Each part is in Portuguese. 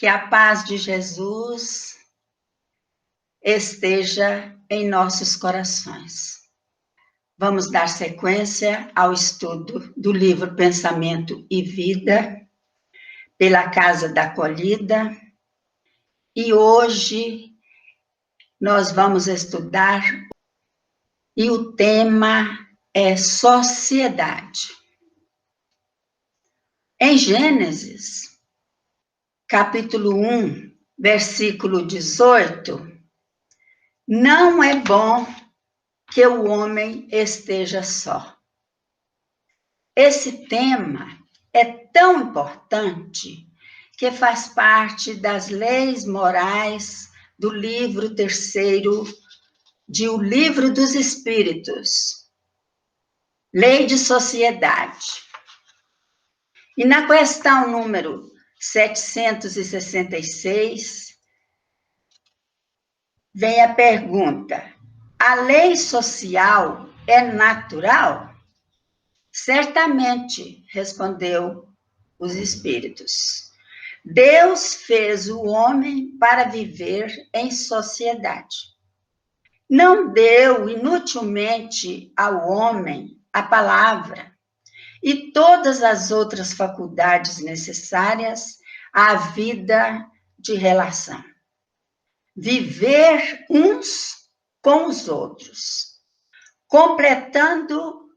Que a paz de Jesus esteja em nossos corações. Vamos dar sequência ao estudo do livro Pensamento e Vida, pela Casa da Acolhida, e hoje nós vamos estudar, e o tema é sociedade. Em Gênesis, capítulo 1, versículo 18, não é bom que o homem esteja só. Esse tema é tão importante que faz parte das leis morais do livro terceiro de O Livro dos Espíritos, Lei de Sociedade. E na questão número 766, vem a pergunta: a lei social é natural? Certamente, respondeu os espíritos. Deus fez o homem para viver em sociedade. Não deu inutilmente ao homem a palavra e todas as outras faculdades necessárias à vida de relação. Viver uns com os outros, completando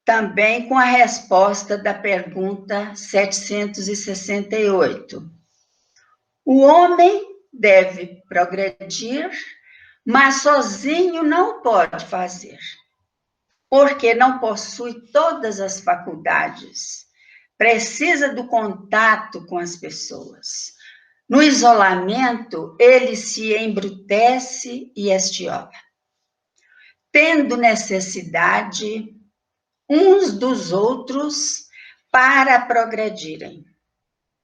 também com a resposta da pergunta 768. O homem deve progredir, mas sozinho não pode fazer, porque não possui todas as faculdades. Precisa do contato com as pessoas. No isolamento, ele se embrutece e estiola, tendo necessidade uns dos outros para progredirem.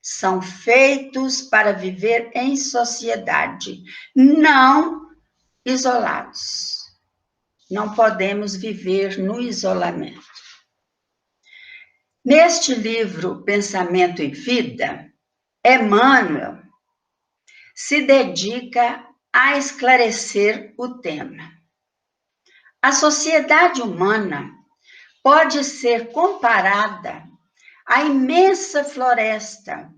São feitos para viver em sociedade, não isolados. Não podemos viver no isolamento. Neste livro, Pensamento e Vida, Emmanuel se dedica a esclarecer o tema. A sociedade humana pode ser comparada à imensa floresta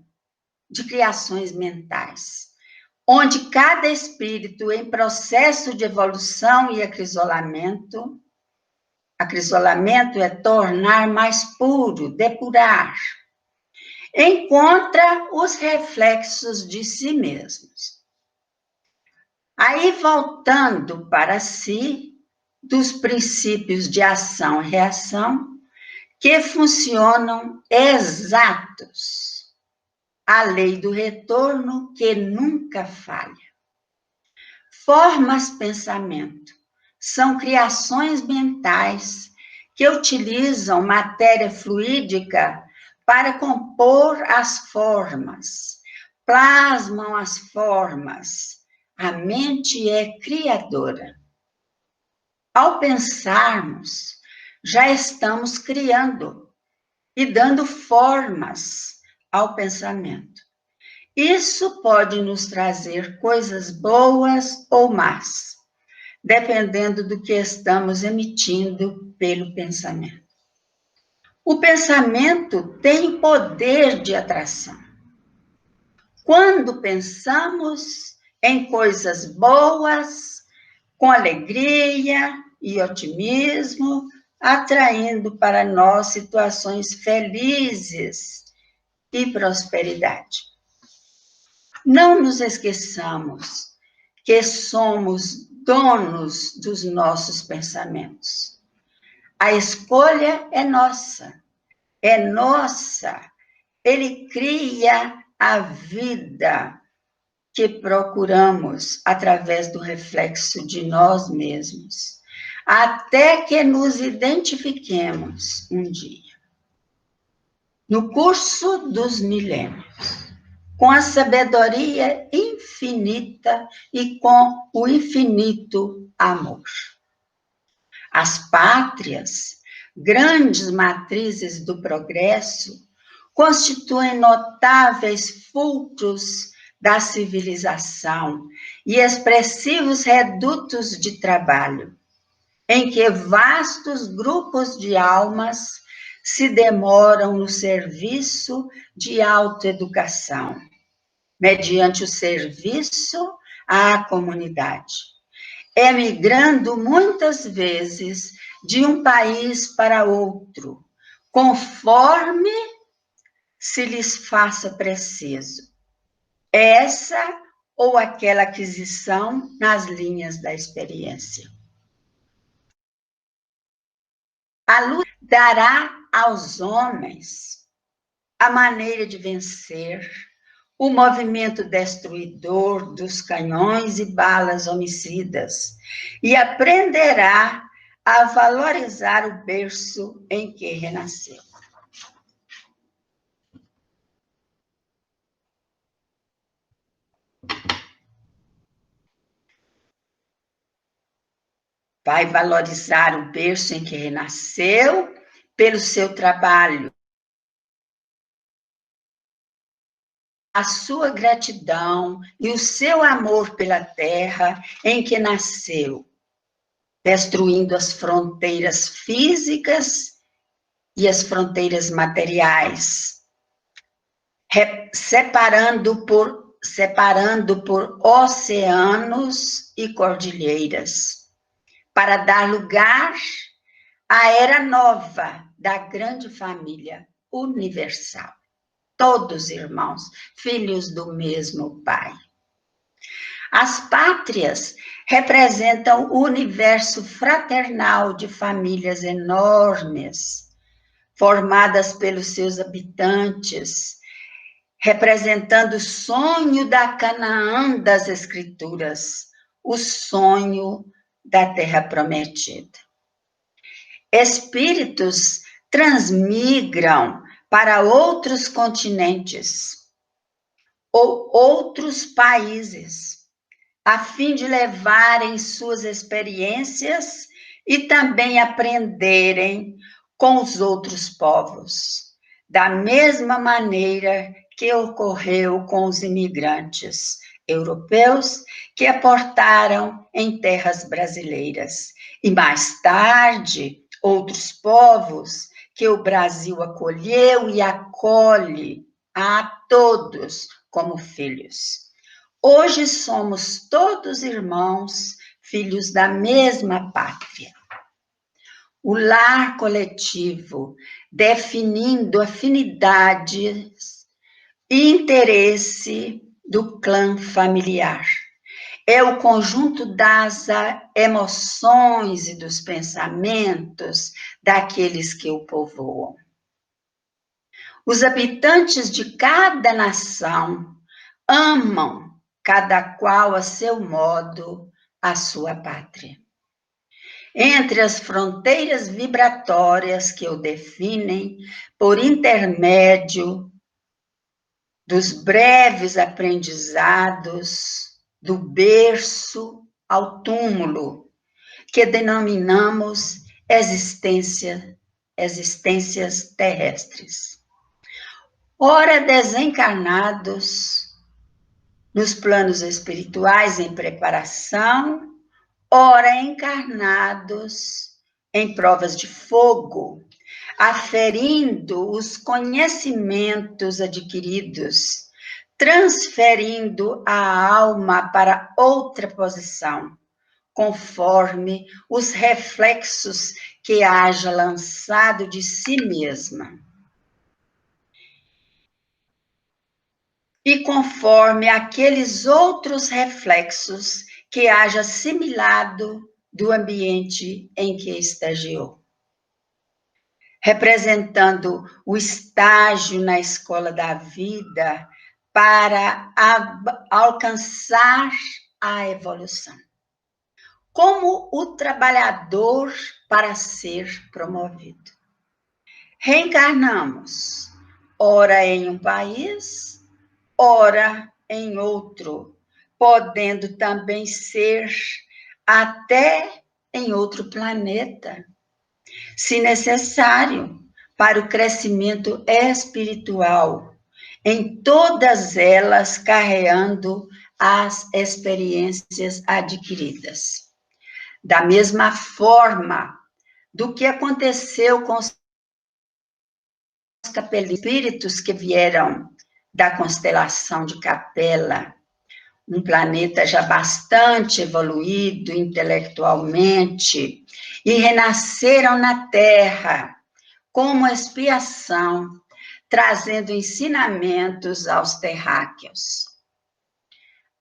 de criações mentais, onde cada espírito em processo de evolução e acrisolamento é tornar mais puro, depurar, encontra os reflexos de si mesmos. Aí, voltando para si, dos princípios de ação e reação, que funcionam exatos, a lei do retorno que nunca falha. Formas pensamento são criações mentais que utilizam matéria fluídica para compor as formas, plasmam as formas. A mente é criadora. Ao pensarmos, já estamos criando e dando formas ao pensamento. Isso pode nos trazer coisas boas ou más, dependendo do que estamos emitindo pelo pensamento. O pensamento tem poder de atração. Quando pensamos em coisas boas, com alegria e otimismo, atraindo para nós situações felizes e prosperidade. Não nos esqueçamos que somos donos dos nossos pensamentos. A escolha é nossa. Ele cria a vida que procuramos através do reflexo de nós mesmos, até que nos identifiquemos um dia, no curso dos milênios, com a sabedoria infinita e com o infinito amor. As pátrias, grandes matrizes do progresso, constituem notáveis fulcros da civilização e expressivos redutos de trabalho, em que vastos grupos de almas se demoram no serviço de autoeducação, mediante o serviço à comunidade, emigrando muitas vezes de um país para outro, conforme se lhes faça preciso essa ou aquela aquisição nas linhas da experiência. A luz dará aos homens a maneira de vencer o movimento destruidor dos canhões e balas homicidas e aprenderá a valorizar o berço em que renasceu. Vai valorizar o berço em que renasceu pelo seu trabalho, a sua gratidão e o seu amor pela terra em que nasceu, destruindo as fronteiras físicas e as fronteiras materiais, separando por oceanos e cordilheiras, para dar lugar à era nova da grande família universal. Todos irmãos, filhos do mesmo Pai. As pátrias representam o universo fraternal de famílias enormes, formadas pelos seus habitantes, representando o sonho da Canaã das Escrituras, o sonho da Terra Prometida. Espíritos transmigram para outros continentes ou outros países, a fim de levarem suas experiências e também aprenderem com os outros povos, da mesma maneira que ocorreu com os imigrantes europeus que aportaram em terras brasileiras, e mais tarde outros povos que o Brasil acolheu e acolhe a todos como filhos. Hoje somos todos irmãos, filhos da mesma pátria. O lar coletivo, definindo afinidades e interesse do clã familiar. É o conjunto das emoções e dos pensamentos daqueles que o povoam. Os habitantes de cada nação amam, cada qual a seu modo, a sua pátria. Entre as fronteiras vibratórias que o definem, por intermédio dos breves aprendizados do berço ao túmulo, que denominamos existências terrestres. Ora desencarnados nos planos espirituais em preparação, ora encarnados em provas de fogo, aferindo os conhecimentos adquiridos, transferindo a alma para outra posição, conforme os reflexos que haja lançado de si mesma. E conforme aqueles outros reflexos que haja assimilado do ambiente em que estagiou. Representando o estágio na escola da vida para alcançar a evolução. Como o trabalhador para ser promovido. Reencarnamos, ora em um país, ora em outro, podendo também ser até em outro planeta, se necessário, para o crescimento espiritual, em todas elas carregando as experiências adquiridas. Da mesma forma do que aconteceu com os espíritos que vieram da constelação de Capela, um planeta já bastante evoluído intelectualmente, e renasceram na Terra como expiação, trazendo ensinamentos aos terráqueos.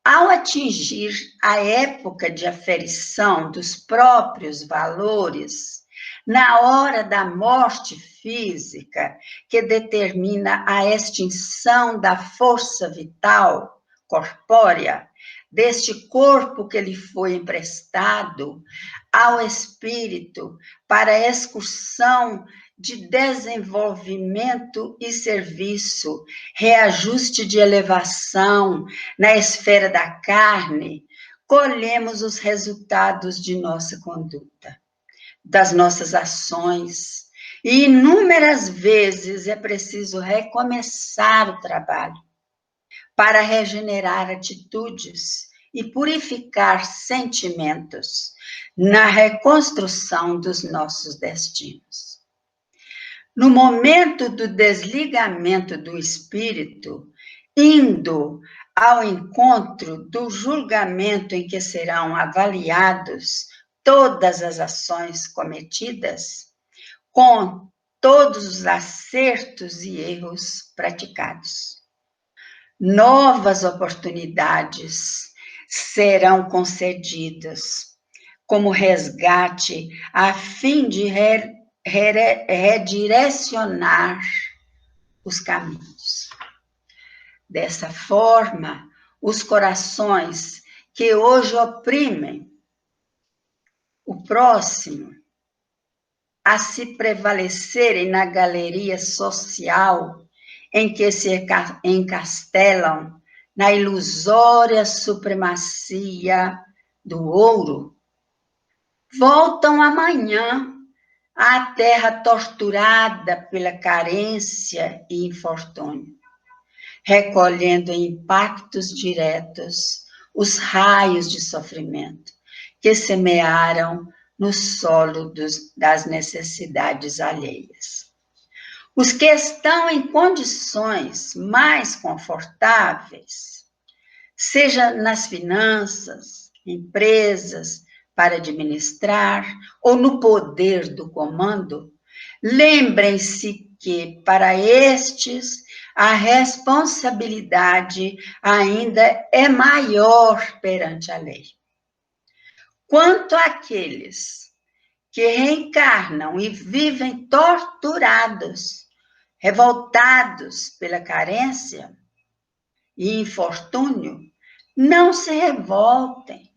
Ao atingir a época de aferição dos próprios valores, na hora da morte física, que determina a extinção da força vital corpórea, deste corpo que lhe foi emprestado ao espírito para excursão de desenvolvimento e serviço, reajuste de elevação na esfera da carne, colhemos os resultados de nossa conduta, das nossas ações, e inúmeras vezes é preciso recomeçar o trabalho para regenerar atitudes e purificar sentimentos na reconstrução dos nossos destinos. No momento do desligamento do espírito, indo ao encontro do julgamento em que serão avaliados todas as ações cometidas, com todos os acertos e erros praticados. Novas oportunidades serão concedidas como resgate a fim de redirecionar os caminhos. Dessa forma, os corações que hoje oprimem o próximo a se prevalecerem na galeria social em que se encastelam na ilusória supremacia do ouro, voltam amanhã à terra torturada pela carência e infortúnio, recolhendo em impactos diretos os raios de sofrimento que semearam no solo das necessidades alheias. Os que estão em condições mais confortáveis, seja nas finanças, empresas para administrar ou no poder do comando, lembrem-se que, para estes, a responsabilidade ainda é maior perante a lei. Quanto àqueles que reencarnam e vivem torturados, revoltados pela carência e infortúnio, não se revoltem.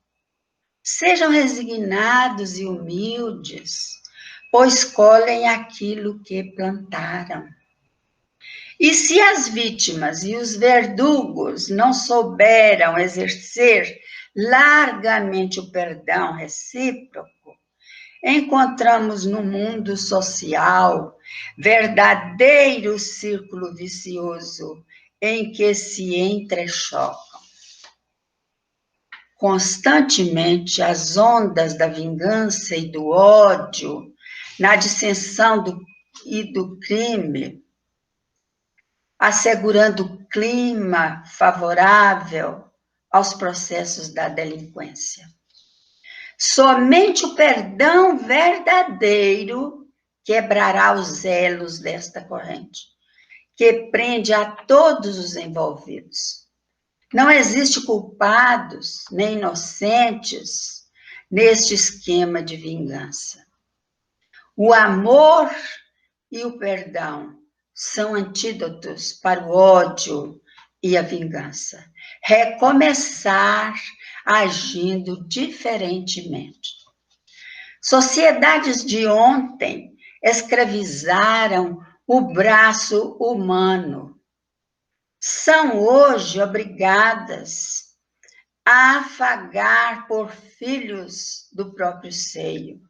Sejam resignados e humildes, pois colhem aquilo que plantaram. E se as vítimas e os verdugos não souberam exercer largamente o perdão recíproco, encontramos no mundo social verdadeiro círculo vicioso em que se entrechocam. Constantemente as ondas da vingança e do ódio, na dissensão e do crime, assegurando clima favorável aos processos da delinquência. Somente o perdão verdadeiro quebrará os elos desta corrente, que prende a todos os envolvidos. Não existe culpados nem inocentes neste esquema de vingança. O amor e o perdão são antídotos para o ódio e a vingança. Recomeçar agindo diferentemente. Sociedades de ontem escravizaram o braço humano. São hoje obrigadas a afagar por filhos do próprio seio,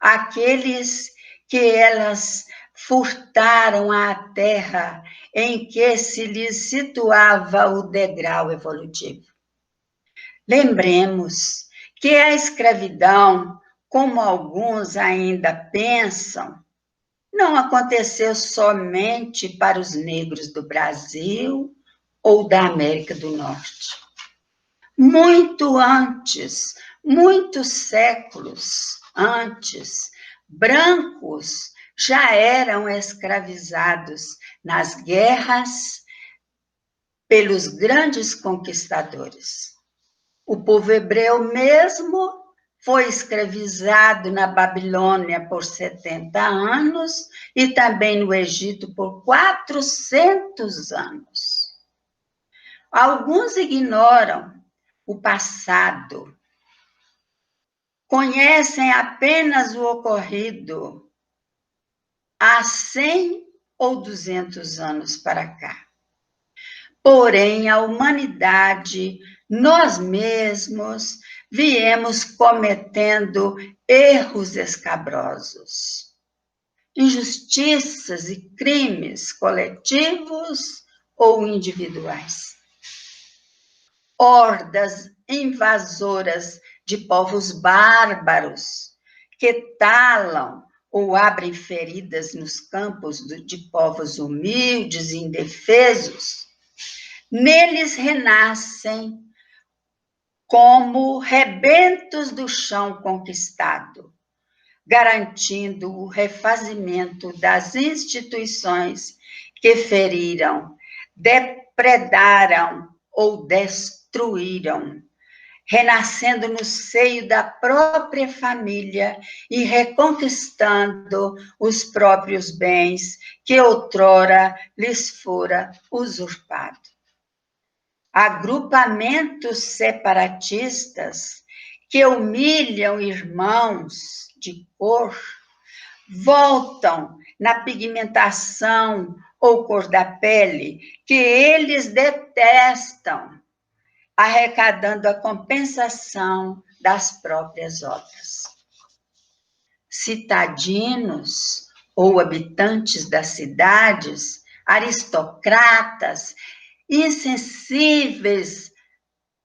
aqueles que elas furtaram a terra em que se lhes situava o degrau evolutivo. Lembremos que a escravidão, como alguns ainda pensam, não aconteceu somente para os negros do Brasil ou da América do Norte. Muito antes, muitos séculos antes, brancos já eram escravizados nas guerras pelos grandes conquistadores. O povo hebreu mesmo foi escravizado na Babilônia por 70 anos e também no Egito por 400 anos. Alguns ignoram o passado, conhecem apenas o ocorrido há 100 ou 200 anos para cá. Porém, a humanidade, nós mesmos, viemos cometendo erros escabrosos, injustiças e crimes coletivos ou individuais. Hordas invasoras de povos bárbaros que talam ou abrem feridas nos campos de povos humildes e indefesos, neles renascem como rebentos do chão conquistado, garantindo o refazimento das instituições que feriram, depredaram ou destruíram, renascendo no seio da própria família e reconquistando os próprios bens que outrora lhes fora usurpado. Agrupamentos separatistas que humilham irmãos de cor, voltam na pigmentação ou cor da pele que eles detestam, arrecadando a compensação das próprias obras. Citadinos ou habitantes das cidades, aristocratas, insensíveis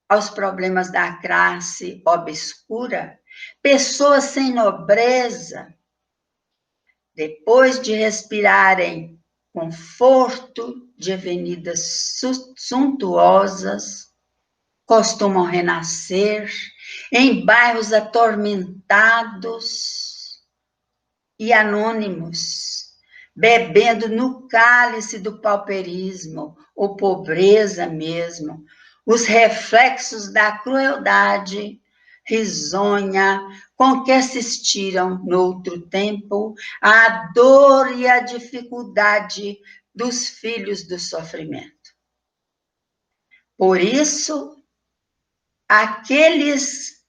aos problemas da classe obscura, pessoas sem nobreza, depois de respirarem conforto de avenidas suntuosas, costumam renascer em bairros atormentados e anônimos, bebendo no cálice do pauperismo, ou pobreza mesmo, os reflexos da crueldade risonha com que assistiram, noutro tempo, à dor e à dificuldade dos filhos do sofrimento. Por isso, aqueles,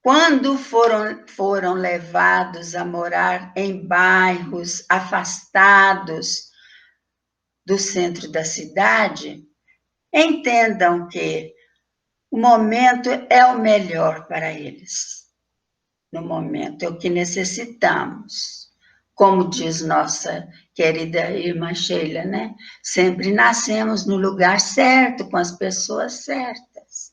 quando foram levados a morar em bairros afastados do centro da cidade, entendam que o momento é o melhor para eles. No momento é o que necessitamos. Como diz nossa querida irmã Sheila, né? Sempre nascemos no lugar certo, com as pessoas certas.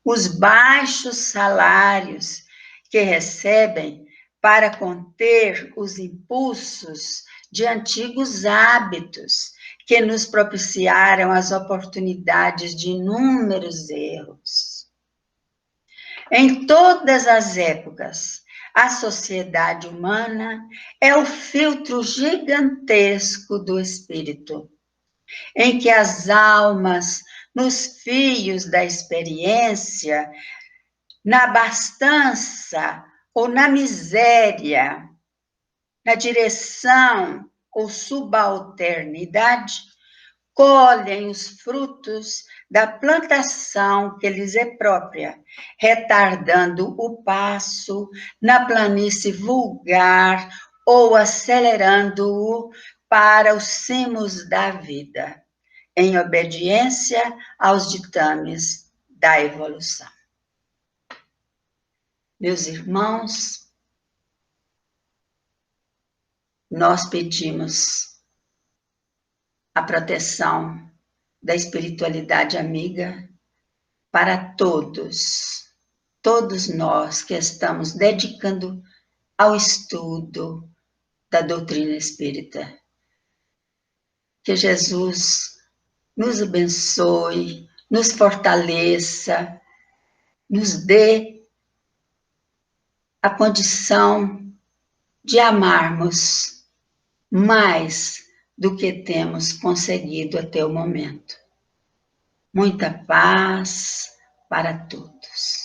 Os baixos salários que recebem para conter os impulsos de antigos hábitos que nos propiciaram as oportunidades de inúmeros erros. Em todas as épocas, a sociedade humana é o filtro gigantesco do espírito, em que as almas, nos fios da experiência, na abastança ou na miséria, na direção ou subalternidade, colhem os frutos da plantação que lhes é própria, retardando o passo na planície vulgar ou acelerando-o para os cimos da vida, em obediência aos ditames da evolução. Meus irmãos, nós pedimos a proteção da espiritualidade amiga para todos nós que estamos dedicando ao estudo da doutrina espírita. Que Jesus nos abençoe, nos fortaleça, nos dê a condição de amarmos mais do que temos conseguido até o momento. Muita paz para todos.